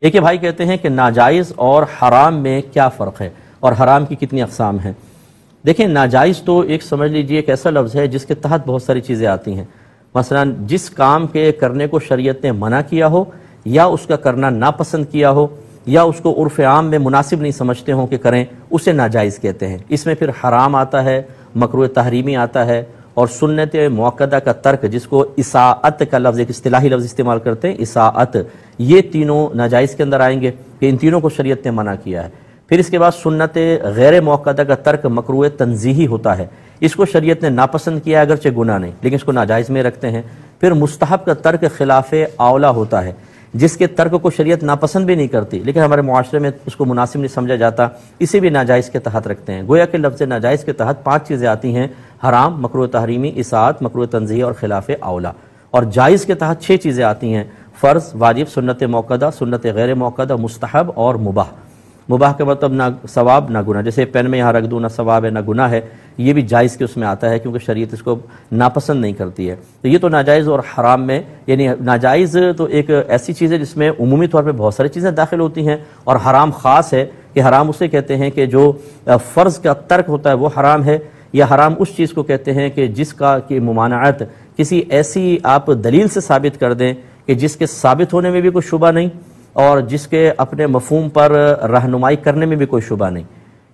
ایک بھائی کہتے ہیں کہ ناجائز اور حرام میں کیا فرق ہے اور حرام کی کتنی اقسام ہیں؟ دیکھیں، ناجائز تو ایک سمجھ لیجئے ایک ایسا لفظ ہے جس کے تحت بہت ساری چیزیں آتی ہیں۔ مثلا جس کام کے کرنے کو شریعت نے منع کیا ہو یا اس کا کرنا ناپسند کیا ہو یا اس کو عرف عام میں مناسب نہیں سمجھتے ہوں کہ کریں، اسے ناجائز کہتے ہیں۔ اس میں پھر حرام آتا ہے، مکروہ تحریمی آتا ہے، اور سنت مؤکدہ کا ترک، جس کو اساءت کا لفظ ایک اصطلاحی لفظ استعمال کرتے ہیں، اساءت، یہ تینوں ناجائز کے اندر آئیں گے کہ ان تینوں کو شریعت نے منع کیا ہے۔ پھر اس کے بعد سنت غیر مؤکدہ کا ترک مکروہ تنزیہی ہوتا ہے، اس کو شریعت نے ناپسند کیا اگرچہ گناہ نہیں، لیکن اس کو ناجائز میں رکھتے ہیں۔ پھر مستحب کا ترک خلاف اولا ہوتا ہے، جس کے ترک کو شریعت ناپسند بھی نہیں کرتی لیکن ہمارے معاشرے میں اس کو مناسب نہیں سمجھا جاتا، اسے بھی ناجائز کے تحت رکھتے ہیں۔ گویا کہ لفظ ناجائز کے تحت 5 چیزیں آتی ہیں: حرام، مکروہ تحریمی، اساءت، مکروہ تنزیہی اور خلاف اولا۔ اور جائز کے تحت 6 چیزیں آتی ہیں: فرض، واجب، سنت مؤکدہ، سنت غیر مؤکدہ، مستحب اور مباح۔ مباح کا مطلب نہ ثواب نہ گناہ، جیسے پین میں یہاں رکھ دوں، نہ ثواب ہے نہ گناہ ہے، یہ بھی جائز کے اس میں آتا ہے کیونکہ شریعت اس کو ناپسند نہیں کرتی ہے۔ تو یہ تو ناجائز اور حرام میں، یعنی ناجائز تو ایک ایسی چیز ہے جس میں عمومی طور پہ بہت ساری چیزیں داخل ہوتی ہیں، اور حرام خاص ہے کہ حرام اسے کہتے ہیں کہ جو فرض کا ترک ہوتا ہے وہ حرام ہے، یا حرام اس چیز کو کہتے ہیں کہ جس کا کی ممانعت کسی ایسی آپ دلیل سے ثابت کر دیں کہ جس کے ثابت ہونے میں بھی کوئی شبہ نہیں اور جس کے اپنے مفہوم پر رہنمائی کرنے میں بھی کوئی شبہ نہیں۔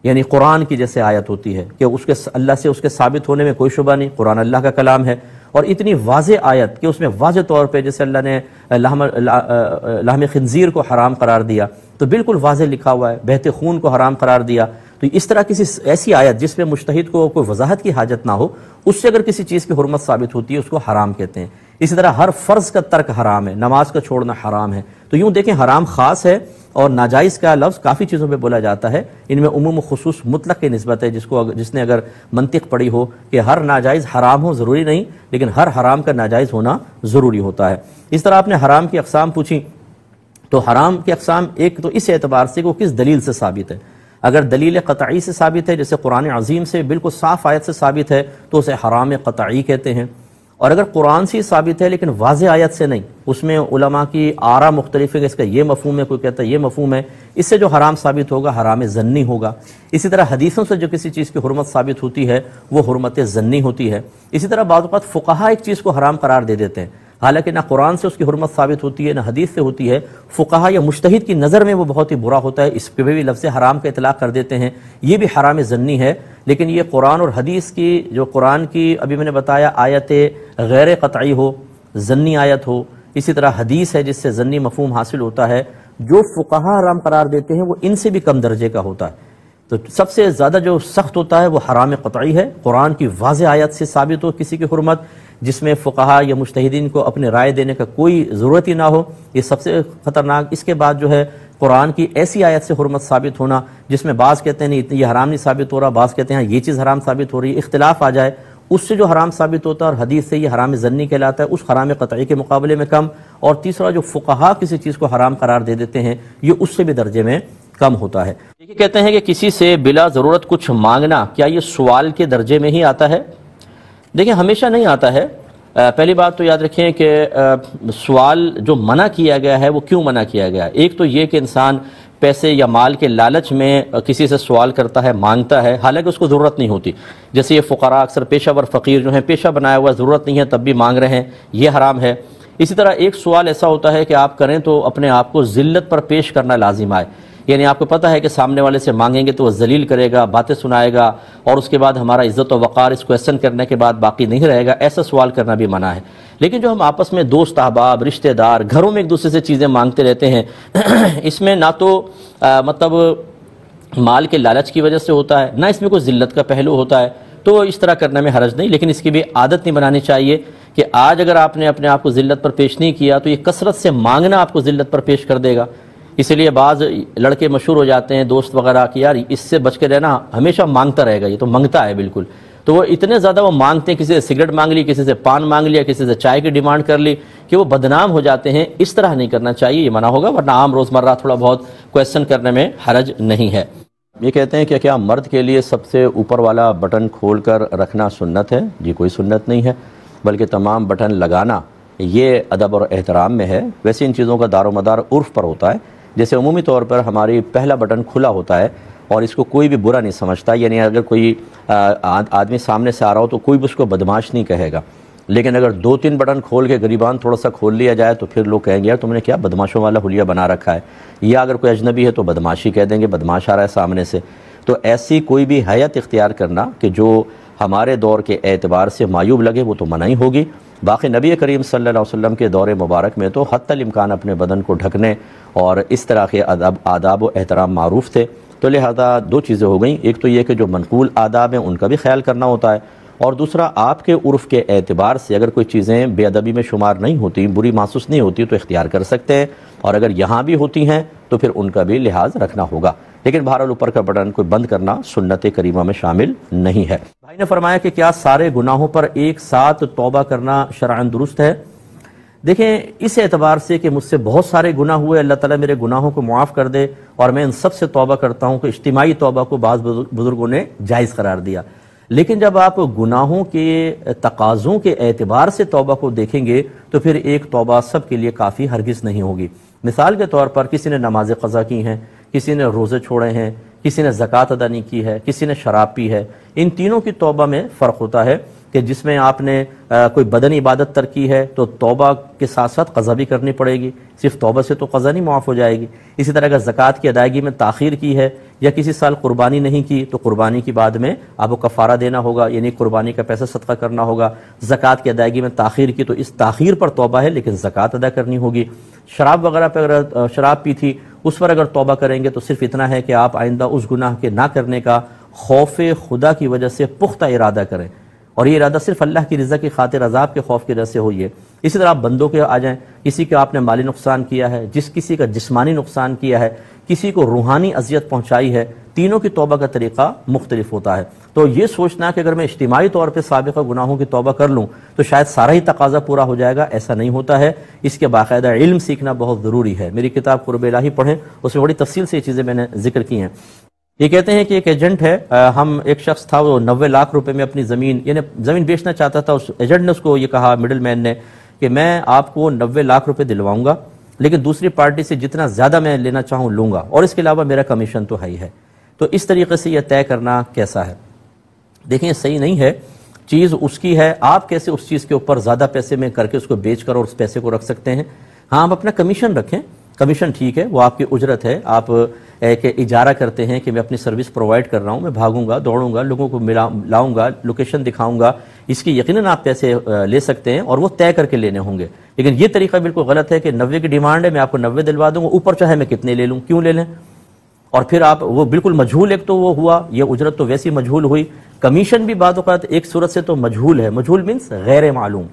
یعنی قرآن کی جیسے آیت ہوتی ہے کہ اس کے اللہ سے اس کے ثابت ہونے میں کوئی شبہ نہیں، قرآن اللہ کا کلام ہے، اور اتنی واضح آیت کہ اس میں واضح طور پہ جیسے اللہ نے لحم خنزیر کو حرام قرار دیا تو بالکل واضح لکھا ہوا ہے، بہتے خون کو حرام قرار دیا۔ تو اس طرح کسی ایسی آیت جس میں مجتہد کو کوئی وضاحت کی حاجت نہ ہو، اس سے اگر کسی چیز کی حرمت ثابت ہوتی ہے اس کو حرام کہتے ہیں۔ اسی طرح ہر فرض کا ترک حرام ہے، نماز کا چھوڑنا حرام ہے۔ تو یوں دیکھیں، حرام خاص ہے اور ناجائز کا لفظ کافی چیزوں پہ بولا جاتا ہے، ان میں عموم و خصوص مطلق کی نسبت ہے، جس نے اگر منطق پڑھی ہو کہ ہر ناجائز حرام ہو ضروری نہیں، لیکن ہر حرام کا ناجائز ہونا ضروری ہوتا ہے۔ اس طرح آپ نے حرام کی اقسام پوچھی، تو حرام کی اقسام ایک تو اس اعتبار سے کہ وہ کس دلیل سے ثابت ہے۔ اگر دلیل قطعی سے ثابت ہے، جیسے قرآن عظیم سے بالکل صاف آیت سے ثابت ہے، تو اسے حرام قطعی کہتے ہیں۔ اور اگر قرآن سے ثابت ہے لیکن واضح آیت سے نہیں، اس میں علماء کی آراء مختلف ہے کہ اس کا یہ مفہوم ہے، کوئی کہتا ہے یہ مفہوم ہے، اس سے جو حرام ثابت ہوگا حرام ظنی ہوگا۔ اسی طرح حدیثوں سے جو کسی چیز کی حرمت ثابت ہوتی ہے وہ حرمت ظنی ہوتی ہے۔ اسی طرح بعض اوقات فقہا ایک چیز کو حرام قرار دے دیتے ہیں، حالانکہ نہ قرآن سے اس کی حرمت ثابت ہوتی ہے نہ حدیث سے ہوتی ہے، فقہا یا مجتہد کی نظر میں وہ بہت ہی برا ہوتا ہے، اس پہ بھی لفظ حرام کا اطلاق کر دیتے ہیں، یہ بھی حرام ظنی ہے۔ لیکن یہ قرآن اور حدیث کی، جو قرآن کی ابھی میں نے بتایا آیت غیر قطعی ہو، ظنی آیت ہو، اسی طرح حدیث ہے جس سے ظنی مفہوم حاصل ہوتا ہے، جو فقہا حرام قرار دیتے ہیں وہ ان سے بھی کم درجے کا ہوتا ہے۔ تو سب سے زیادہ جو سخت ہوتا ہے وہ حرام قطعی ہے، قرآن کی واضح آیت سے ثابت ہو کسی کی حرمت، جس میں فقہا یا مجتہدین کو اپنے رائے دینے کا کوئی ضرورت ہی نہ ہو، یہ سب سے خطرناک۔ اس کے بعد جو ہے قرآن کی ایسی آیت سے حرمت ثابت ہونا جس میں بعض کہتے ہیں نہیں یہ حرام نہیں ثابت ہو رہا، بعض کہتے ہیں یہ چیز حرام ثابت ہو رہی ہے، اختلاف آ جائے، اس سے جو حرام ثابت ہوتا ہے اور حدیث سے یہ حرام ظنی کہلاتا ہے، اس حرام قطعی کے مقابلے میں کم۔ اور تیسرا جو فقہا کسی چیز کو حرام قرار دے دیتے ہیں یہ اس سے بھی درجے میں کم ہوتا ہے۔ یہ کہتے ہیں کہ کسی سے بلا ضرورت کچھ مانگنا کیا یہ سوال کے درجے میں ہی آتا ہے؟ دیکھیں، ہمیشہ نہیں آتا ہے۔ پہلی بات تو یاد رکھیں کہ سوال جو منع کیا گیا ہے وہ کیوں منع کیا گیا ہے؟ ایک تو یہ کہ انسان پیسے یا مال کے لالچ میں کسی سے سوال کرتا ہے، مانگتا ہے، حالانکہ اس کو ضرورت نہیں ہوتی، جیسے یہ فقراء اکثر پیشہ ور فقیر جو ہیں، پیشہ بنایا ہوا ضرورت نہیں ہے تب بھی مانگ رہے ہیں، یہ حرام ہے۔ اسی طرح ایک سوال ایسا ہوتا ہے کہ آپ کریں تو اپنے آپ کو ذلت پر پیش کرنا لازم آئے، یعنی آپ کو پتہ ہے کہ سامنے والے سے مانگیں گے تو وہ ذلیل کرے گا، باتیں سنائے گا، اور اس کے بعد ہمارا عزت و وقار اس کویسچن کرنے کے بعد باقی نہیں رہے گا، ایسا سوال کرنا بھی منع ہے۔ لیکن جو ہم آپس میں دوست احباب، رشتہ دار، گھروں میں ایک دوسرے سے چیزیں مانگتے رہتے ہیں، اس میں نہ تو مطلب مال کے لالچ کی وجہ سے ہوتا ہے، نہ اس میں کوئی ذلت کا پہلو ہوتا ہے، تو اس طرح کرنے میں حرج نہیں، لیکن اس کی بھی عادت نہیں بنانی چاہیے کہ آج اگر آپ نے اپنے آپ کو ذلت پر پیش نہیں کیا تو یہ کثرت سے مانگنا آپ کو ذلت پر پیش کر دے گا۔ اسی لیے بعض لڑکے مشہور ہو جاتے ہیں دوست وغیرہ کہ یار اس سے بچ کے رہنا، ہمیشہ مانگتا رہے گا، یہ تو منگتا ہے بالکل، تو وہ اتنے زیادہ وہ مانگتے ہیں، کسی سے سگریٹ مانگ لی، کسی سے پان مانگ لیا، کسی سے چائے کی ڈیمانڈ کر لی، کہ وہ بدنام ہو جاتے ہیں۔ اس طرح نہیں کرنا چاہیے، یہ منع ہوگا، ورنہ عام روزمرہ تھوڑا بہت کویسچن کرنے میں حرج نہیں ہے۔ یہ کہتے ہیں کہ کیا مرد کے لیے سب سے اوپر والا بٹن کھول کر رکھنا سنت ہے؟ جی کوئی سنت نہیں ہے، بلکہ تمام بٹن لگانا یہ ادب اور احترام میں ہے۔ ویسے ان چیزوں کا دار و مدار عرف پر ہوتا ہے، جیسے عمومی طور پر ہماری پہلا بٹن کھلا ہوتا ہے اور اس کو کوئی بھی برا نہیں سمجھتا، یعنی اگر کوئی آدمی سامنے سے آ رہا ہو تو کوئی بھی اس کو بدماش نہیں کہے گا، لیکن اگر 2-3 بٹن کھول کے گریبان تھوڑا سا کھول لیا جائے تو پھر لوگ کہیں گے یار تم نے کیا بدماشوں والا حلیہ بنا رکھا ہے، یا اگر کوئی اجنبی ہے تو بدماشی کہہ دیں گے، بدماش آ رہا ہے سامنے سے۔ تو ایسی کوئی بھی حیت اختیار کرنا کہ جو ہمارے دور کے اعتبار سے معیوب لگے وہ تو منع ہی ہوگی۔ باقی نبی کریم صلی اللہ علیہ وسلم کے دور مبارک میں تو حتی الامکان اپنے بدن کو ڈھکنے اور اس طرح کے آداب و احترام معروف تھے، تو لہذا 2 چیزیں ہو گئیں، ایک تو یہ کہ جو منقول آداب ہیں ان کا بھی خیال کرنا ہوتا ہے، اور دوسرا آپ کے عرف کے اعتبار سے اگر کوئی چیزیں بے ادبی میں شمار نہیں ہوتی، بری محسوس نہیں ہوتی تو اختیار کر سکتے ہیں، اور اگر یہاں بھی ہوتی ہیں تو پھر ان کا بھی لحاظ رکھنا ہوگا، لیکن بہرحال اوپر کا بٹن کوئی بند کرنا سنت کریمہ میں شامل نہیں ہے۔ بھائی نے فرمایا کہ کیا سارے گناہوں پر ایک ساتھ توبہ کرنا شرعاً درست ہے؟ دیکھیں اس اعتبار سے کہ مجھ سے بہت سارے گناہ ہوئے، اللہ تعالیٰ میرے گناہوں کو معاف کر دے اور میں ان سب سے توبہ کرتا ہوں، کہ اجتماعی توبہ کو بعض بزرگوں نے جائز قرار دیا، لیکن جب آپ گناہوں کے تقاضوں کے اعتبار سے توبہ کو دیکھیں گے تو پھر ایک توبہ سب کے لیے کافی ہرگز نہیں ہوگی۔ مثال کے طور پر کسی نے نماز قضا کی ہیں، کسی نے روزے چھوڑے ہیں، کسی نے زکوٰۃ ادا نہیں کی ہے، کسی نے شراب پی ہے، ان تینوں کی توبہ میں فرق ہوتا ہے کہ جس میں آپ نے کوئی بدنی عبادت ترک کی ہے تو توبہ کے ساتھ ساتھ قضا بھی کرنی پڑے گی، صرف توبہ سے تو قضا نہیں معاف ہو جائے گی۔ اسی طرح اگر زکوٰۃ کی ادائیگی میں تاخیر کی ہے یا کسی سال قربانی نہیں کی تو قربانی کی بعد میں آپ کو کفارہ دینا ہوگا، یعنی قربانی کا پیسہ صدقہ کرنا ہوگا۔ زکوٰۃ کی ادائیگی میں تاخیر کی تو اس تاخیر پر توبہ ہے لیکن زکوٰۃ ادا کرنی ہوگی۔ شراب وغیرہ پہ اگر شراب پی تھی اس پر اگر توبہ کریں گے تو صرف اتنا ہے کہ آپ آئندہ اس گناہ کے نہ کرنے کا خوف خدا کی وجہ سے پختہ ارادہ کریں، اور یہ ارادہ صرف اللہ کی رضا کی خاطر، عذاب کے خوف کی وجہ سے ہوئی ہے۔ اسی طرح آپ بندوں کے آ جائیں، کسی کا آپ نے مالی نقصان کیا ہے، کسی کا جسمانی نقصان کیا ہے، کسی کو روحانی اذیت پہنچائی ہے، تینوں کی توبہ کا طریقہ مختلف ہوتا ہے۔ تو یہ سوچنا کہ اگر میں اجتماعی طور پہ سابقہ گناہوں کی توبہ کر لوں تو شاید سارا ہی تقاضا پورا ہو جائے گا، ایسا نہیں ہوتا ہے۔ اس کے باقاعدہ علم سیکھنا بہت ضروری ہے۔ میری کتاب قرب الہی پڑھیں، اس میں بڑی تفصیل سے یہ چیزیں میں نے ذکر کی ہیں۔ یہ کہتے ہیں کہ ایک ایجنٹ ہے، ایک شخص تھا وہ 90 لاکھ روپے میں اپنی زمین بیچنا چاہتا تھا۔ اس ایجنٹ نے اس کو یہ کہا، مڈل مین نے، کہ میں آپ کو 90 لاکھ روپے دلواؤں گا لیکن دوسری پارٹی سے جتنا زیادہ میں لینا چاہوں لوں گا، اور اس کے علاوہ میرا کمیشن تو ہے ہی ہے۔ تو اس طریقے سے یہ طے کرنا کیسا ہے؟ دیکھیں یہ صحیح نہیں ہے، چیز اس کی ہے، آپ کیسے اس چیز کے اوپر زیادہ پیسے میں کر کے اس کو بیچ کر اور اس پیسے کو رکھ سکتے ہیں؟ ہاں آپ اپنا کمیشن رکھیں، کمیشن ٹھیک ہے، وہ آپ کی اجرت ہے، آپ ایک اجارہ کرتے ہیں کہ میں اپنی سروس پرووائڈ کر رہا ہوں، میں بھاگوں گا، دوڑوں گا، لوگوں کو لاؤں گا، لوکیشن دکھاؤں گا، اس کی یقیناً آپ پیسے لے سکتے ہیں اور وہ طے کر کے لینے ہوں گے۔ لیکن یہ طریقہ بالکل غلط ہے کہ 90 کی ڈیمانڈ ہے، میں آپ کو 90 دلوا دوں گا، اوپر چاہے میں کتنے لے لوں، کیوں لے لیں؟ اور پھر آپ وہ بالکل مجہول، ایک تو وہ ہوا، یہ اجرت تو ویسی مجہول ہوئی، کمیشن بھی بعض اوقات ایک صورت سے تو مجہول ہے، مجہول مینس غیر معلوم،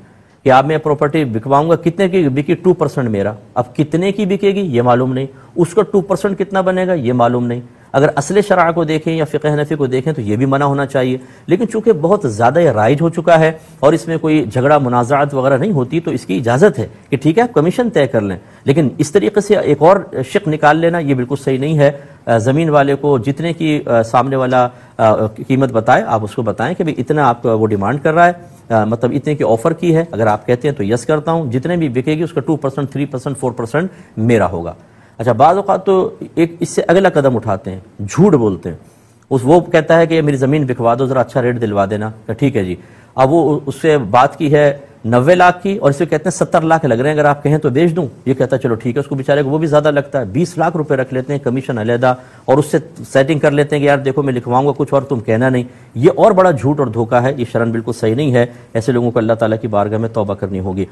کہ آپ میں پراپرٹی بکواؤں گا، کتنے کی بکی؟ 2% میرا، اب کتنے کی بکے گی یہ معلوم نہیں، اس کا 2% کتنا بنے گا یہ معلوم نہیں۔ اگر اصل شرع کو دیکھیں یا فقہ حنفی کو دیکھیں تو یہ بھی منع ہونا چاہیے، لیکن چونکہ بہت زیادہ یہ رائج ہو چکا ہے اور اس میں کوئی جھگڑا منازعات وغیرہ نہیں ہوتی تو اس کی اجازت ہے کہ ٹھیک ہے آپ کمیشن طے کر لیں، لیکن اس طریقے سے ایک اور شق نکال لینا یہ بالکل صحیح نہیں ہے۔ زمین والے کو جتنے کی سامنے والا قیمت بتائے آپ اس کو بتائیں کہ اتنا آپ وہ ڈیمانڈ کر رہا ہے، مطلب اتنے کی آفر کی ہے، اگر آپ کہتے ہیں تو یس کرتا ہوں، جتنے بھی بکے گی اس کا 2%، 3%، 4% میرا ہوگا۔ اچھا بعض اوقات تو ایک اس سے اگلا قدم اٹھاتے ہیں، جھوٹ بولتے ہیں، وہ کہتا ہے کہ میری زمین بکوا دو، ذرا اچھا ریٹ دلوا دینا، کہ ٹھیک ہے جی، اب وہ اس سے بات کی ہے 90 لاکھ کی اور اس سے کہتے ہیں 70 لاکھ لگ رہے ہیں، اگر آپ کہیں تو بیچ دوں، یہ کہتا ہے چلو ٹھیک ہے، اس کو بیچارے کو وہ بھی زیادہ لگتا ہے، 20 لاکھ روپے رکھ لیتے ہیں کمیشن علیحدہ اور اس سے سیٹنگ کر لیتے ہیں کہ یار دیکھو میں لکھواؤں گا کچھ اور تم کہنا نہیں، یہ اور بڑا جھوٹ اور دھوکہ ہے، یہ شرعاً بالکل صحیح نہیں ہے، ایسے لوگوں کو اللہ تعالیٰ کی بارگاہ میں توبہ کرنی ہوگی۔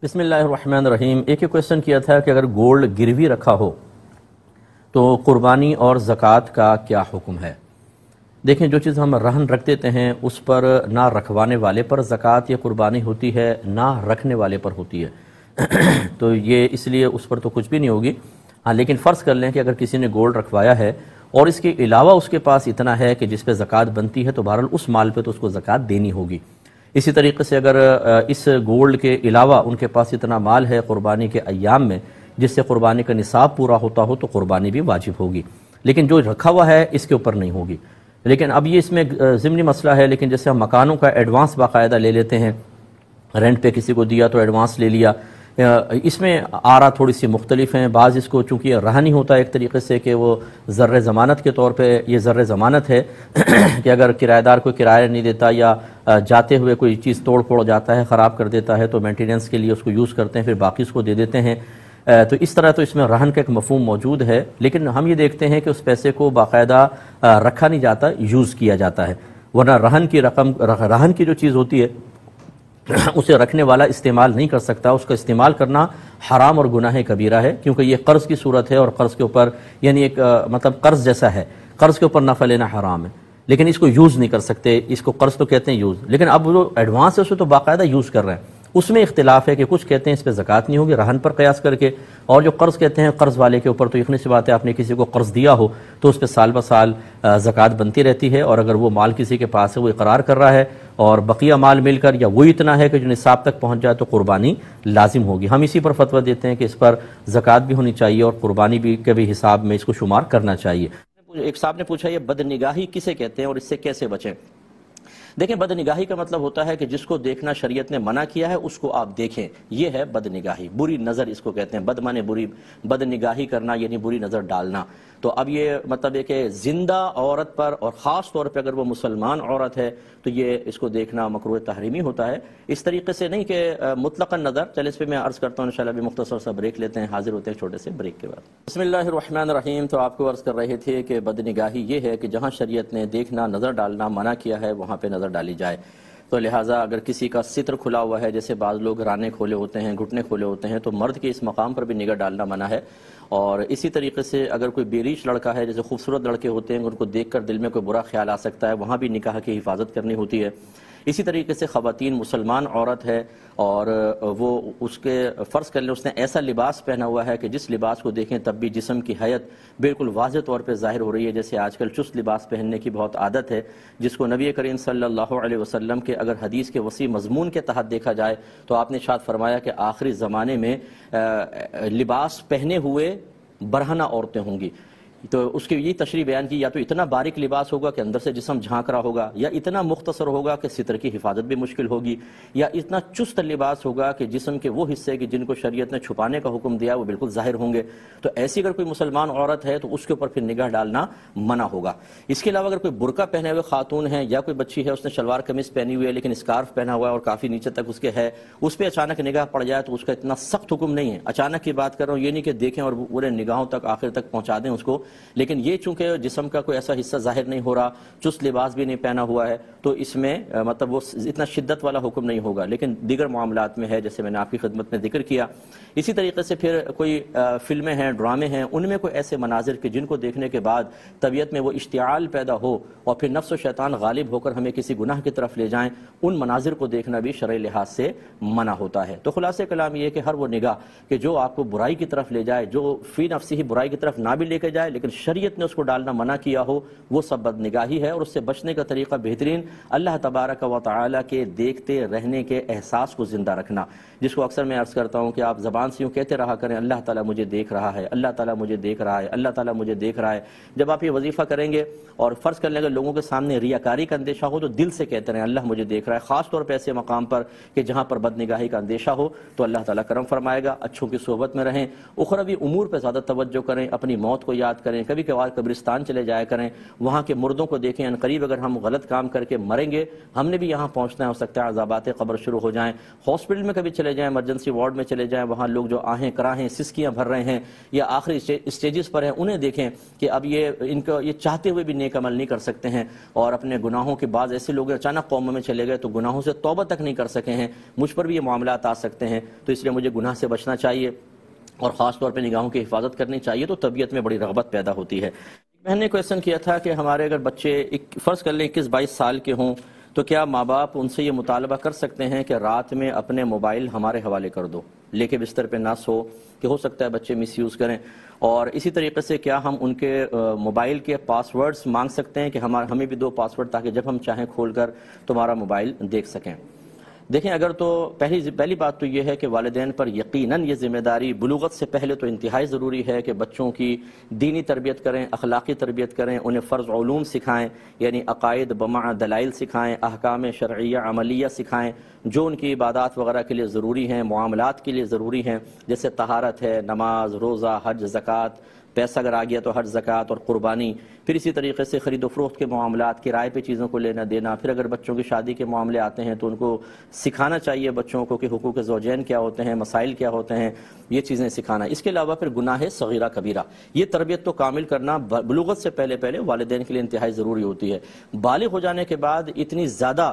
بسم اللہ الرحمن الرحیم۔ ایک ہی کویسچن کیا تھا کہ اگر گولڈ گروی رکھا ہو تو قربانی اور زکوٰۃ کا کیا حکم ہے؟ دیکھیں جو چیز ہم رہن رکھ دیتے ہیں اس پر نہ رکھوانے والے پر زکوٰۃ یا قربانی ہوتی ہے نہ رکھنے والے پر ہوتی ہے، تو یہ اس لیے اس پر تو کچھ بھی نہیں ہوگی۔ ہاں لیکن فرض کر لیں کہ اگر کسی نے گولڈ رکھوایا ہے اور اس کے علاوہ اس کے پاس اتنا ہے کہ جس پہ زکوٰۃ بنتی ہے تو بہرحال اس مال پہ تو اس کو زکوٰۃ دینی ہوگی۔ اسی طریقے سے اگر اس گولڈ کے علاوہ ان کے پاس اتنا مال ہے قربانی کے ایام میں جس سے قربانی کا نصاب پورا ہوتا ہو تو قربانی بھی واجب ہوگی، لیکن جو رکھا ہوا ہے اس کے اوپر نہیں ہوگی۔ لیکن اب یہ اس میں ضمنی مسئلہ ہے، لیکن جیسے ہم مکانوں کا ایڈوانس باقاعدہ لے لیتے ہیں، رینٹ پہ کسی کو دیا تو ایڈوانس لے لیا، اس میں آرا تھوڑی سی مختلف ہیں. بعض اس کو چونکہ یہ رہن ہی ہوتا ہے ایک طریقے سے کہ وہ ذر ضمانت کے طور پہ یہ ذر ضمانت ہے کہ اگر کرایہ دار کوئی کرایہ نہیں دیتا یا جاتے ہوئے کوئی چیز توڑ پھوڑ جاتا ہے، خراب کر دیتا ہے، تو مینٹیننس کے لیے اس کو یوز کرتے ہیں، پھر باقی اس کو دے دیتے ہیں. تو اس طرح تو اس میں رہن کا ایک مفہوم موجود ہے، لیکن ہم یہ دیکھتے ہیں کہ اس پیسے کو باقاعدہ رکھا نہیں جاتا، یوز کیا جاتا ہے. ورنہ رہن کی رقم، رہن کی جو چیز ہوتی ہے اسے رکھنے والا استعمال نہیں کر سکتا. اس کا استعمال کرنا حرام اور گناہ کبیرہ ہے، کیونکہ یہ قرض کی صورت ہے اور قرض کے اوپر یعنی ایک مطلب قرض جیسا ہے، قرض کے اوپر نفع لینا حرام ہے، لیکن اس کو یوز نہیں کر سکتے. اس کو قرض تو کہتے ہیں یوز، لیکن اب وہ ایڈوانس ہے اسے تو باقاعدہ یوز کر رہے ہیں. اس میں اختلاف ہے کہ کچھ کہتے ہیں اس پہ زکوٰۃ نہیں ہوگی رہن پر قیاس کر کے، اور جو قرض کہتے ہیں قرض والے کے اوپر تو یقینی سی بات ہے آپ نے کسی کو قرض دیا ہو تو اس پہ سال بہ سال زکوٰۃ بنتی رہتی ہے، اور اگر وہ مال کسی کے پاس ہے وہ اقرار کر رہا ہے اور بقیہ مال مل کر یا وہی اتنا ہے کہ جو نصاب تک پہنچ جائے تو قربانی لازم ہوگی. ہم اسی پر فتویٰ دیتے ہیں کہ اس پر زکوٰۃ بھی ہونی چاہیے اور قربانی بھی کے بھی حساب میں اس کو شمار کرنا چاہیے. ایک صاحب نے پوچھا یہ بد نگاہی کسے کہتے ہیں اور اس سے کیسے بچیں؟ دیکھیں، بد نگاہی کا مطلب ہوتا ہے کہ جس کو دیکھنا شریعت نے منع کیا ہے اس کو آپ دیکھیں، یہ ہے بد نگاہی. بری نظر اس کو کہتے ہیں. بد مانے بری، بد نگاہی کرنا یعنی بری نظر ڈالنا. تو اب یہ مطلب ہے کہ زندہ عورت پر، اور خاص طور پہ اگر وہ مسلمان عورت ہے تو یہ اس کو دیکھنا مکروہ تحریمی ہوتا ہے. اس طریقے سے نہیں کہ مطلقاً نظر. چلے اس پہ میں عرض کرتا ہوں انشاءاللہ بھی مختصر سا بریک لیتے ہیں، حاضر ہوتے ہیں چھوٹے سے بریک کے بعد. بسم اللہ الرحمن الرحیم. تو آپ کو عرض کر رہے تھے کہ بد نگاہی یہ ہے کہ جہاں شریعت نے دیکھنا، نظر ڈالنا منع کیا ہے وہاں پہ نظر ڈالی جائے. تو لہٰذا اگر کسی کا ستر کھلا ہوا ہے، جیسے بعض لوگ رانے کھولے ہوتے ہیں، گھٹنے کھولے ہوتے ہیں، تو مرد کے اس مقام پر بھی نگاہ ڈالنا منع ہے. اور اسی طریقے سے اگر کوئی بیریش لڑکا ہے، جیسے خوبصورت لڑکے ہوتے ہیں ان کو دیکھ کر دل میں کوئی برا خیال آ سکتا ہے، وہاں بھی نکاح کی حفاظت کرنی ہوتی ہے. اسی طریقے سے خواتین، مسلمان عورت ہے اور وہ اس کے فرض کر لیں اس نے ایسا لباس پہنا ہوا ہے کہ جس لباس کو دیکھیں تب بھی جسم کی حیت بالکل واضح طور پہ ظاہر ہو رہی ہے. جیسے آج کل چست لباس پہننے کی بہت عادت ہے، جس کو نبی کریم صلی اللہ علیہ وسلم کے اگر حدیث کے وسیع مضمون کے تحت دیکھا جائے تو آپ نے ارشاد فرمایا کہ آخری زمانے میں لباس پہنے ہوئے برہنہ عورتیں ہوں گی. تو اس کی یہ تشریح بیان کی، یا تو اتنا باریک لباس ہوگا کہ اندر سے جسم جھانک رہا ہوگا، یا اتنا مختصر ہوگا کہ ستر کی حفاظت بھی مشکل ہوگی، یا اتنا چست لباس ہوگا کہ جسم کے وہ حصے کہ جن کو شریعت نے چھپانے کا حکم دیا وہ بالکل ظاہر ہوں گے. تو ایسی اگر کوئی مسلمان عورت ہے تو اس کے اوپر پھر نگاہ ڈالنا منع ہوگا. اس کے علاوہ اگر کوئی برقع پہنے ہوئے خاتون ہے، یا کوئی بچی ہے اس نے شلوار قمیص پہنی ہوئی ہے لیکن اسکارف پہنا ہوا ہے اور کافی نیچے تک اس کے ہے، اس پہ اچانک نگاہ پڑ جائے تو اس کا اتنا سخت حکم نہیں ہے. اچانک کی بات کر رہا ہوں، یہ نہیں کہ دیکھیں اور پورے نگاہوں تک آخر تک پہنچا دیں اس کو، لیکن یہ چونکہ جسم کا کوئی ایسا حصہ ظاہر نہیں ہو رہا، چست لباس بھی نہیں پہنا ہوا ہے، تو اس میں مطلب وہ اتنا شدت والا حکم نہیں ہوگا. لیکن دیگر معاملات میں ہے جیسے میں نے آپ کی خدمت میں ذکر کیا. اسی طریقے سے پھر کوئی فلمیں ہیں، ڈرامے ہیں، ان میں کوئی ایسے مناظر کہ جن کو دیکھنے کے بعد طبیعت میں وہ اشتعال پیدا ہو اور پھر نفس و شیطان غالب ہو کر ہمیں کسی گناہ کی طرف لے جائیں، ان مناظر کو دیکھنا بھی شرعی لحاظ سے منع ہوتا ہے. تو خلاصہ کلام یہ ہے کہ ہر وہ نگاہ کہ جو آپ کو برائی کی طرف لے جائے، جو فی نفسی ہی برائی کی طرف نہ بھی لے کے جائے لیکن شریعت نے اس کو ڈالنا منع کیا ہو، وہ سب بد نگاہی ہے. اور اس سے بچنے کا طریقہ بہترین اللہ تبارک و تعالی کے دیکھتے رہنے کے احساس کو زندہ رکھنا، جس کو اکثر میں عرض کرتا ہوں کہ آپ زبان سے یوں کہتے رہا کریں اللہ تعالیٰ مجھے دیکھ رہا ہے، اللہ تعالیٰ مجھے دیکھ رہا ہے، اللہ تعالیٰ مجھے دیکھ رہا ہے. جب آپ یہ وظیفہ کریں گے اور فرض کر لیں اگر لوگوں کے سامنے ریاکاری کا اندیشہ ہو تو دل سے کہتے رہیں اللہ مجھے دیکھ رہا ہے. خاص طور پہ ایسے مقام پر کہ جہاں پر بد نگاہی کا اندیشہ ہو تو اللہ تعالیٰ کرم فرمائے گا. اچھوں کی صحبت میں رہیں، اخروی امور پہ زیادہ توجہ کریں، اپنی موت کو یاد کریں، کبھی کبھار قبرستان چلے جایا کریں، وہاں کے مردوں کو دیکھیں. ان قریب اگر ہم غلط کام کر کے مریں گے ہم نے بھی یہاں پہنچنا ہے، ہو سکتا ہے عذابات قبر شروع ہو جائیں. ہاسپٹل میں کبھی چلے جائیں، ایمرجنسی وارڈ میں چلے جائیں، وہاں لوگ جو آہیں کراہیں سسکیاں بھر رہے ہیں یا آخری اسٹیجز پر ہیں، انہیں دیکھیں کہ اب ان کو یہ چاہتے ہوئے بھی نیک عمل نہیں کر سکتے ہیں، اور اپنے گناہوں کے بعض ایسے لوگ اچانک قوم میں چلے گئے تو گناہوں سے توبہ تک نہیں کر سکے ہیں. مجھ پر بھی یہ معاملات آ سکتے ہیں، تو اس لیے مجھے گناہ سے بچنا چاہیے اور خاص طور پہ نگاہوں کی حفاظت کرنی چاہیے. تو طبیعت میں بڑی رغبت پیدا ہوتی ہے. میں نے کویشچن کیا تھا کہ ہمارے اگر بچے فرض کر لیں 21-22 سال کے ہوں تو کیا ماں باپ ان سے یہ مطالبہ کر سکتے ہیں کہ رات میں اپنے موبائل ہمارے حوالے کر دو، لے کے بستر پہ نہ سو، کہ ہو سکتا ہے بچے مس یوز کریں. اور اسی طریقے سے کیا ہم ان کے موبائل کے پاس ورڈز مانگ سکتے ہیں کہ ہمیں بھی دو پاس ورڈ تاکہ جب ہم چاہیں کھول کر تمہارا موبائل دیکھ سکیں. دیکھیں اگر تو پہلی بات تو یہ ہے کہ والدین پر یقیناً یہ ذمہ داری بلوغت سے پہلے تو انتہائی ضروری ہے کہ بچوں کی دینی تربیت کریں، اخلاقی تربیت کریں، انہیں فرض علوم سکھائیں، یعنی عقائد بمع دلائل سکھائیں، احکام شرعیہ عملیہ سکھائیں، جو ان کی عبادات وغیرہ کے لیے ضروری ہیں، معاملات کے لیے ضروری ہیں، جیسے طہارت ہے، نماز، روزہ، حج، زکوٰۃ، پیسہ اگر آ گیا تو حج، زکوٰۃ اور قربانی، پھر اسی طریقے سے خرید و فروخت کے معاملات، کرائے پہ چیزوں کو لینا دینا، پھر اگر بچوں کی شادی کے معاملے آتے ہیں تو ان کو سکھانا چاہیے بچوں کو کہ حقوق زوجین کیا ہوتے ہیں، مسائل کیا ہوتے ہیں، یہ چیزیں سکھانا۔ اس کے علاوہ پھر گناہ صغیرہ کبیرہ، یہ تربیت تو کامل کرنا بلوغت سے پہلے والدین کے لیے انتہائی ضروری ہوتی ہے۔ بالغ ہو جانے کے بعد اتنی زیادہ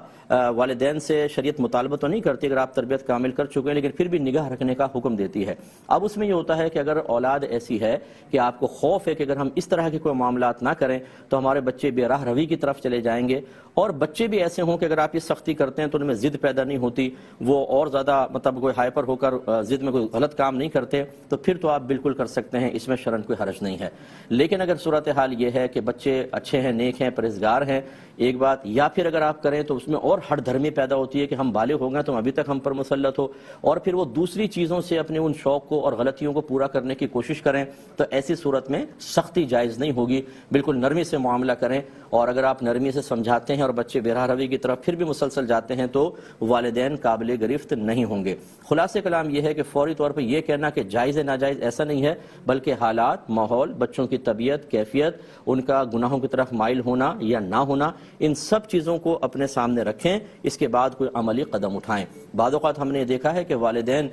والدین سے شریعت مطالبہ تو نہیں کرتی اگر آپ تربیت کامل کر چکے ہیں، لیکن پھر بھی نگاہ رکھنے کا حکم دیتی ہے۔ اب اس میں یہ ہوتا ہے کہ اگر اولاد ایسی ہے کہ آپ کو خوف ہے کہ اگر ہم اس طرح کے کوئی معاملات نہ کریں تو ہمارے بچے بے راہ روی کی طرف چلے جائیں گے، اور بچے بھی ایسے ہوں کہ اگر آپ یہ سختی کرتے ہیں تو ان میں ضد پیدا نہیں ہوتی، وہ اور زیادہ کوئی ہائپر ہو کر ضد میں کوئی غلط کام نہیں کرتے، تو پھر تو آپ بالکل کر سکتے ہیں، اس میں شرعاً کوئی حرج نہیں ہے۔ لیکن اگر صورتحال یہ ہے کہ بچے اچھے ہیں، نیک ہیں، پرہیزگار ہیں، ایک بات، یا پھر اگر آپ کریں تو اس میں اور ہٹ دھرمی پیدا ہوتی ہے کہ ہم بالغ ہو گئے تو ابھی تک ہم پر مسلط ہو، اور پھر وہ دوسری چیزوں سے اپنے ان شوق کو اور غلطیوں کو پورا کرنے کی کوشش کریں، تو ایسی صورت میں سختی جائز نہیں ہوگی، بالکل نرمی سے معاملہ کریں، اور اگر آپ نرمی سے سمجھاتے ہیں اور بچے بے راہ روی کی طرف پھر بھی مسلسل جاتے ہیں تو والدین قابل گرفت نہیں ہوں گے۔ خلاصہ کلام یہ ہے کہ فوری طور پر یہ کہنا کہ جائز ہے ناجائز ایسا نہیں ہے، بلکہ حالات، ماحول، بچوں کی طبیعت، کیفیت، ان کا گناہوں کی طرف مائل ہونا یا نہ ہونا، ان سب چیزوں کو اپنے سامنے رکھیں، اس کے بعد کوئی عملی قدم اٹھائیں۔ بعض اوقات ہم نے دیکھا ہے کہ والدین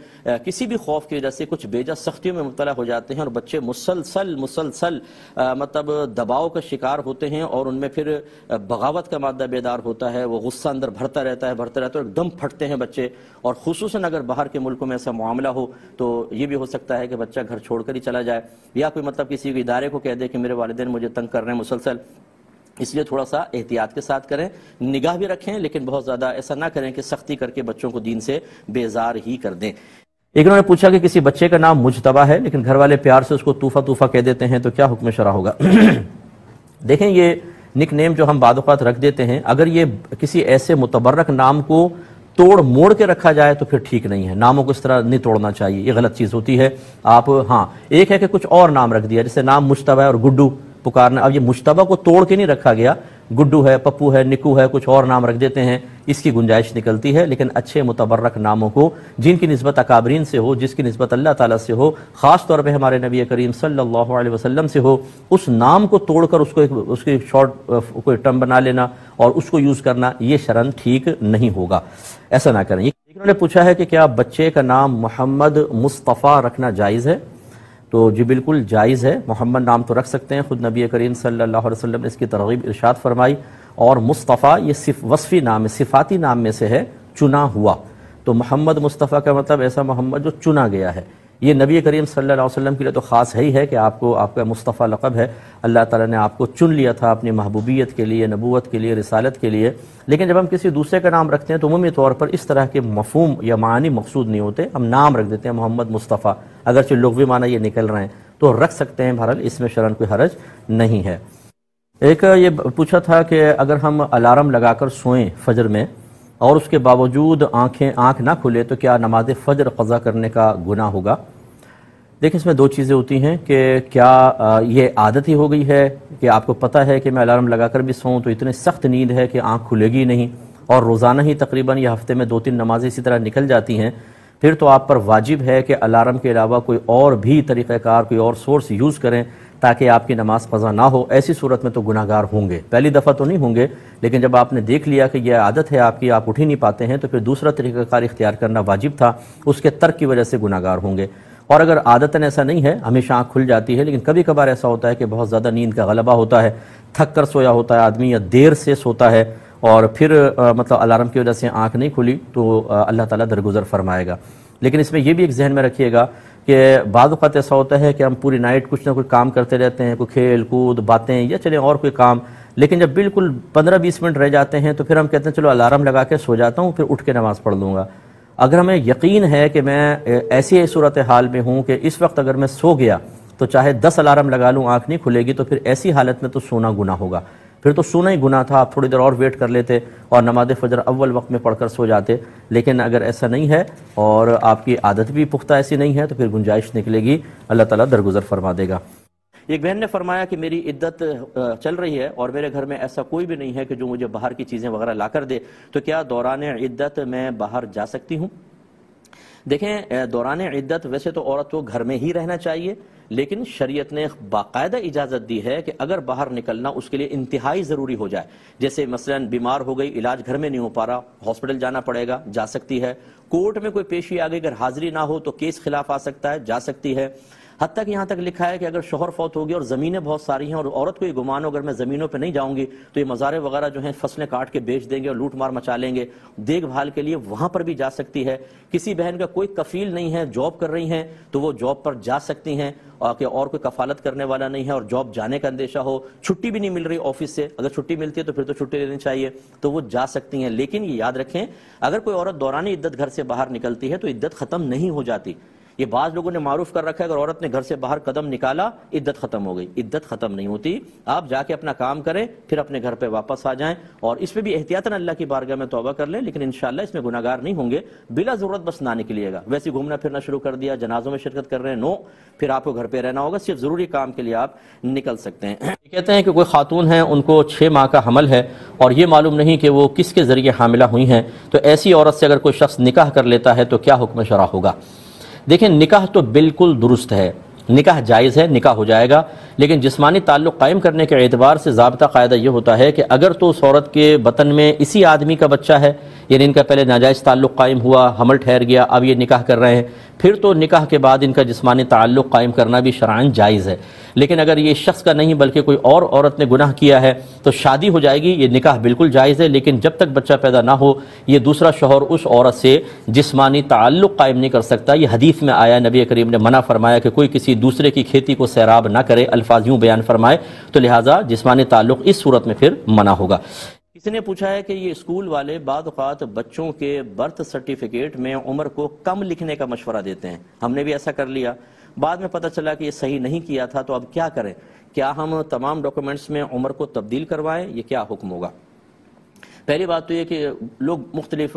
کسی بھی خوف کی وجہ سے کچھ بیجا سختیوں میں مبتلا ہو جاتے ہیں اور بچے مسلسل دباؤ کا شکار ہوتے ہیں، اور ان میں پھر بغاوت کا مادہ بیدار ہوتا ہے، وہ غصہ اندر بھرتا رہتا ہے اور ایک دم پھٹتے ہیں بچے، اور خصوصاً اگر باہر کے ملکوں میں ایسا معاملہ ہو تو یہ بھی ہو سکتا ہے کہ بچہ گھر چھوڑ کر ہی چلا جائے، یا کوئی کسی ادارے کو کہہ دے کہ میرے والدین مجھے تنگ کر رہے ہیں مسلسل۔ اس لیے تھوڑا سا احتیاط کے ساتھ کریں، نگاہ بھی رکھیں، لیکن بہت زیادہ ایسا نہ کریں کہ سختی کر کے بچوں کو دین سے بیزار ہی کر دیں۔ ایک انہوں نے پوچھا کہ کسی بچے کا نام مجتبیٰ ہے لیکن گھر والے پیار سے اس کو طوفہ کہہ دیتے ہیں تو کیا حکم شرع ہوگا؟ دیکھیں، یہ نک نیم جو ہم بعض اوقات رکھ دیتے ہیں، اگر یہ کسی ایسے متبرک نام کو توڑ موڑ کے رکھا جائے تو پھر ٹھیک نہیں ہے، ناموں کو اس طرح نہیں توڑنا چاہیے، یہ غلط چیز ہوتی ہے۔ آپ ایک ہے کہ کچھ اور نام رکھ دیا، جیسے نام مجتبیٰ اور گڈو پکارنا، اب یہ مجتبیٰ کو توڑ کے نہیں رکھا گیا، گڈو ہے، پپو ہے، نکو ہے، کچھ اور نام رکھ دیتے ہیں، اس کی گنجائش نکلتی ہے، لیکن اچھے متبرک ناموں کو جن کی نسبت اکابرین سے ہو، جس کی نسبت اللہ تعالیٰ سے ہو، خاص طور پہ ہمارے نبی کریم صلی اللہ علیہ وسلم سے ہو، اس نام کو توڑ کر اس کی شارٹ کوئی ٹرم بنا لینا اور اس کو یوز کرنا، یہ شرعاً ٹھیک نہیں ہوگا، ایسا نہ کریں۔ انہوں نے پوچھا ہے کہ کیا بچے کا نام محمد مصطفیٰ رکھنا جائز ہے؟ تو جی بالکل جائز ہے، محمد نام تو رکھ سکتے ہیں، خود نبی کریم صلی اللہ علیہ وسلم نے اس کی ترغیب ارشاد فرمائی، اور مصطفیٰ یہ وصفی نام ہے، صفاتی نام میں سے ہے، چنا ہوا، تو محمد مصطفیٰ کا مطلب ایسا محمد جو چنا گیا ہے، یہ نبی کریم صلی اللہ علیہ وسلم کے لیے تو خاص ہے ہی ہے کہ آپ کا مصطفیٰ لقب ہے، اللہ تعالیٰ نے آپ کو چن لیا تھا اپنی محبوبیت کے لیے، نبوت کے لیے، رسالت کے لیے، لیکن جب ہم کسی دوسرے کا نام رکھتے ہیں تو عمومی طور پر اس طرح کے مفہوم یا معانی مقصود نہیں ہوتے، ہم نام رکھ دیتے ہیں محمد مصطفیٰ، اگرچہ لغوی معنی یہ نکل رہے ہیں تو رکھ سکتے ہیں، بہرحال اس میں شرعاً کوئی حرج نہیں ہے۔ ایک یہ پوچھا تھا کہ اگر ہم الارم لگا کر سوئیں فجر میں اور اس کے باوجود آنکھ نہ کھلے تو کیا نماز فجر قضا کرنے کا گناہ ہوگا؟ دیکھیں، اس میں دو چیزیں ہوتی ہیں کہ کیا یہ عادت ہی ہو گئی ہے کہ آپ کو پتہ ہے کہ میں الارم لگا کر بھی سوؤں تو اتنی سخت نیند ہے کہ آنکھ کھلے گی نہیں، اور روزانہ ہی تقریباً یہ ہفتے میں 2-3 نمازیں اسی طرح نکل جاتی ہیں، پھر تو آپ پر واجب ہے کہ الارم کے علاوہ کوئی اور بھی طریقہ کار، کوئی اور سورس یوز کریں تاکہ آپ کی نماز قضا نہ ہو۔ ایسی صورت میں تو گناہ گار ہوں گے، پہلی دفعہ تو نہیں ہوں گے، لیکن جب آپ نے دیکھ لیا کہ یہ عادت ہے آپ کی، آپ اٹھ ہی نہیں پاتے ہیں، تو پھر دوسرا طریقہ کار اختیار کرنا واجب تھا، اس کے ترک کی وجہ سے گناہ گار ہوں گے۔ اور اگر عادتاً ایسا نہیں ہے، ہمیشہ آنکھ کھل جاتی ہے، لیکن کبھی کبھار ایسا ہوتا ہے کہ بہت زیادہ نیند کا غلبہ ہوتا ہے، تھک کر سویا ہوتا ہے آدمی یا دیر سے سوتا ہے، اور پھر الارم کی وجہ سے آنکھ نہیں کھلی تو اللہ تعالیٰ درگزر فرمائے گا۔ لیکن اس میں یہ بھی ایک ذہن میں رکھیے گا کہ بعض اوقات ایسا ہوتا ہے کہ ہم پوری نائٹ کچھ نہ کچھ کام کرتے رہتے ہیں، کوئی کھیل کود، باتیں، یا چلیں اور کوئی کام، لیکن جب بالکل 15-20 منٹ رہ جاتے ہیں تو پھر ہم کہتے ہیں چلو الارم لگا کے سو جاتا ہوں، پھر اٹھ کے نماز پڑھ لوں گا۔ اگر ہمیں یقین ہے کہ میں ایسی صورتحال میں ہوں کہ اس وقت اگر میں سو گیا تو چاہے 10 الارم لگا لوں آنکھ نہیں کھلے گی، تو پھر ایسی حالت میں تو سونا گناہ ہوگا، پھر تو سونا ہی گناہ تھا، آپ تھوڑی دیر اور ویٹ کر لیتے اور نماز فجر اول وقت میں پڑھ کر سو جاتے. لیکن اگر ایسا نہیں ہے اور آپ کی عادت بھی پختہ ایسی نہیں ہے تو پھر گنجائش نکلے گی، اللہ تعالیٰ درگزر فرما دے گا. ایک بہن نے فرمایا کہ میری عدت چل رہی ہے اور میرے گھر میں ایسا کوئی بھی نہیں ہے کہ جو مجھے باہر کی چیزیں وغیرہ لا کر دے، تو کیا دوران عدت میں باہر جا سکتی ہوں؟ دیکھیں، دوران عدت ویسے تو عورت کو گھر میں ہی رہنا چاہیے، لیکن شریعت نے باقاعدہ اجازت دی ہے کہ اگر باہر نکلنا اس کے لیے انتہائی ضروری ہو جائے، جیسے مثلا بیمار ہو گئی، علاج گھر میں نہیں ہو پا رہا، ہاسپٹل جانا پڑے گا، جا سکتی ہے. کورٹ میں کوئی پیشی آ گئی، اگر حاضری نہ ہو تو کیس خلاف آ سکتا ہے، جا سکتی ہے. حتیٰ کہ یہاں تک لکھا ہے کہ اگر شوہر فوت ہو گیا اور زمینیں بہت ساری ہیں اور عورت کو یہ گمان ہو اگر میں زمینوں پہ نہیں جاؤں گی تو یہ مزارے وغیرہ جو ہیں فصلیں کاٹ کے بیچ دیں گے اور لوٹ مار مچا لیں گے، دیکھ بھال کے لیے وہاں پر بھی جا سکتی ہے. کسی بہن کا کوئی کفیل نہیں ہے، جاب کر رہی ہیں تو وہ جاب پر جا سکتی ہیں، اور کوئی کفالت کرنے والا نہیں ہے اور جاب جانے کا اندیشہ ہو، چھٹی بھی نہیں مل رہی آفس سے، اگر چھٹی ملتی ہے تو پھر تو چھٹی لینی چاہیے، تو وہ جا سکتی ہیں. لیکن یہ یاد رکھیں، اگر کوئی عورت دوران عدت گھر سے باہر نکلتی ہے تو عدت ختم نہیں ہو جاتی. یہ بعض لوگوں نے معروف کر رکھا ہے اگر عورت نے گھر سے باہر قدم نکالا عدت ختم ہو گئی. عدت ختم نہیں ہوتی، آپ جا کے اپنا کام کریں، پھر اپنے گھر پہ واپس آ جائیں اور اس میں بھی احتیاطاً اللہ کی بارگاہ میں توبہ کر لیں، لیکن انشاءاللہ اس میں گناہگار نہیں ہوں گے. بلا ضرورت بس نہ نکلیے گا، ویسے گھومنا پھرنا شروع کر دیا، جنازوں میں شرکت کر رہے ہیں، نو، پھر آپ کو گھر پہ رہنا ہوگا، صرف ضروری کام کے لیے آپ نکل سکتے ہیں. کہتے ہیں کہ کوئی خاتون ہیں، ان کو 6 ماہ کا حمل ہے اور یہ معلوم نہیں کہ وہ کس کے ذریعے حاملہ ہوئی ہیں، تو ایسی عورت سے اگر کوئی شخص نکاح کر لیتا ہے تو کیا حکم شرع ہوگا؟ دیکھیں، نکاح تو بالکل درست ہے، نکاح جائز ہے، نکاح ہو جائے گا، لیکن جسمانی تعلق قائم کرنے کے اعتبار سے ضابطہ قاعدہ یہ ہوتا ہے کہ اگر تو اس عورت کے بطن میں اسی آدمی کا بچہ ہے، یعنی ان کا پہلے ناجائز تعلق قائم ہوا، حمل ٹھہر گیا، اب یہ نکاح کر رہے ہیں، پھر تو نکاح کے بعد ان کا جسمانی تعلق قائم کرنا بھی شرعاً جائز ہے. لیکن اگر یہ شخص کا نہیں بلکہ کوئی اور عورت نے گناہ کیا ہے تو شادی ہو جائے گی، یہ نکاح بالکل جائز ہے، لیکن جب تک بچہ پیدا نہ ہو یہ دوسرا شوہر اس عورت سے جسمانی تعلق قائم نہیں کر سکتا. یہ حدیث میں آیا، نبی کریم نے منع فرمایا کہ کوئی کسی دوسرے کی کھیتی کو سیراب نہ کرے، الفاظ یوں بیان فرمائے، تو لہٰذا جسمانی تعلق اس صورت میں پھر منع ہوگا. کسی نے پوچھا ہے کہ یہ اسکول والے بعض اوقات بچوں کے برتھ سرٹیفکیٹ میں عمر کو کم لکھنے کا مشورہ دیتے ہیں، ہم نے بھی ایسا کر لیا، بعد میں پتہ چلا کہ یہ صحیح نہیں کیا تھا، تو اب کیا کریں؟ کیا ہم تمام ڈاکومنٹس میں عمر کو تبدیل کروائیں؟ یہ کیا حکم ہوگا؟ پہلی بات تو یہ کہ لوگ مختلف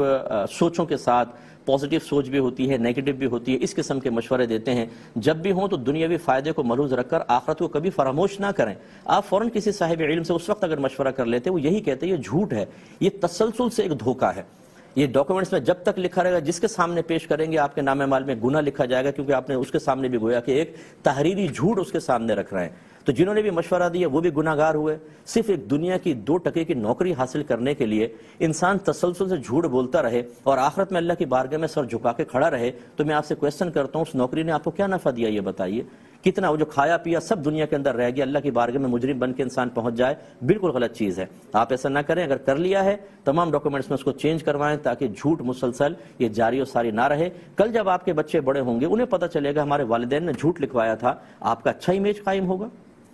سوچوں کے ساتھ، پازیٹیو سوچ بھی ہوتی ہے، نیگیٹو بھی ہوتی ہے، اس قسم کے مشورے دیتے ہیں. جب بھی ہوں تو دنیاوی فائدے کو ملحوظ رکھ کر آخرت کو کبھی فراموش نہ کریں. آپ فوراً کسی صاحب علم سے اس وقت اگر مشورہ کر لیتے، وہ یہی کہتے ہیں یہ جھوٹ ہے، یہ تسلسل سے ایک دھوکہ ہے. یہ ڈاکومنٹس میں جب تک لکھا رہے گا، جس کے سامنے پیش کریں گے آپ کے نام مال میں گناہ لکھا جائے گا، کیونکہ آپ نے اس کے سامنے بھی گویا کہ ایک تحریری جھوٹ اس کے سامنے رکھ رہے ہیں. تو جنہوں نے بھی مشورہ دیا وہ بھی گناہ گار ہوئے. صرف ایک دنیا کی 2 ٹکے کی نوکری حاصل کرنے کے لیے انسان تسلسل سے جھوٹ بولتا رہے اور آخرت میں اللہ کی بارگاہ میں سر جھکا کے کھڑا رہے، تو میں آپ سے کویسچن کرتا ہوں، اس نوکری نے آپ کو کیا نفع دیا؟ یہ بتائیے. کتنا وہ جو کھایا پیا سب دنیا کے اندر رہ گیا، اللہ کی بارگاہ میں مجرم بن کے انسان پہنچ جائے، بالکل غلط چیز ہے. آپ ایسا نہ کریں. اگر کر لیا ہے تمام ڈاکومنٹس میں اس کو چینج کروائیں تاکہ جھوٹ مسلسل یہ جاری و ساری نہ رہے. کل جب آپ کے بچے بڑے ہوں گے انہیں پتہ چلے گا ہمارے والدین نے جھوٹ لکھوایا تھا، آپ کا اچھا امیج قائم ہوگا.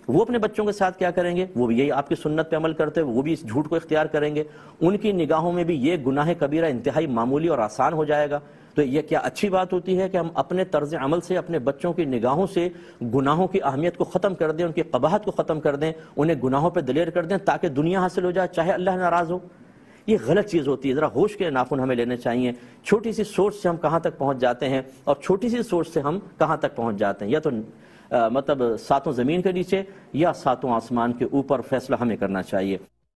وہ اپنے بچوں کے ساتھ کیا کریں گے؟ وہ بھی یہی آپ کی سنت پہ عمل کرتے ہوئے وہ بھی اس جھوٹ کو اختیار کریں گے. ان کی نگاہوں میں بھی یہ گناہ کبیرہ انتہائی معمولی اور آسان ہو جائے گا. تو یہ کیا اچھی بات ہوتی ہے کہ ہم اپنے طرز عمل سے اپنے بچوں کی نگاہوں سے گناہوں کی اہمیت کو ختم کر دیں، ان کی قباحت کو ختم کر دیں، انہیں گناہوں پہ دلیر کر دیں تاکہ دنیا حاصل ہو جائے چاہے اللہ ناراض ہو. یہ غلط چیز ہوتی ہے. ذرا ہوش کے ناخن ہمیں لینے چاہیے. چھوٹی سی سوچ سے ہم کہاں تک پہنچ جاتے ہیں اور چھوٹی سی سوچ سے ہم کہاں تک پہنچ جاتے ہیں. یا تو مطلب 7 زمین کے نیچے یا 7 آسمان کے اوپر فیصلہ ہمیں کرنا چاہیے.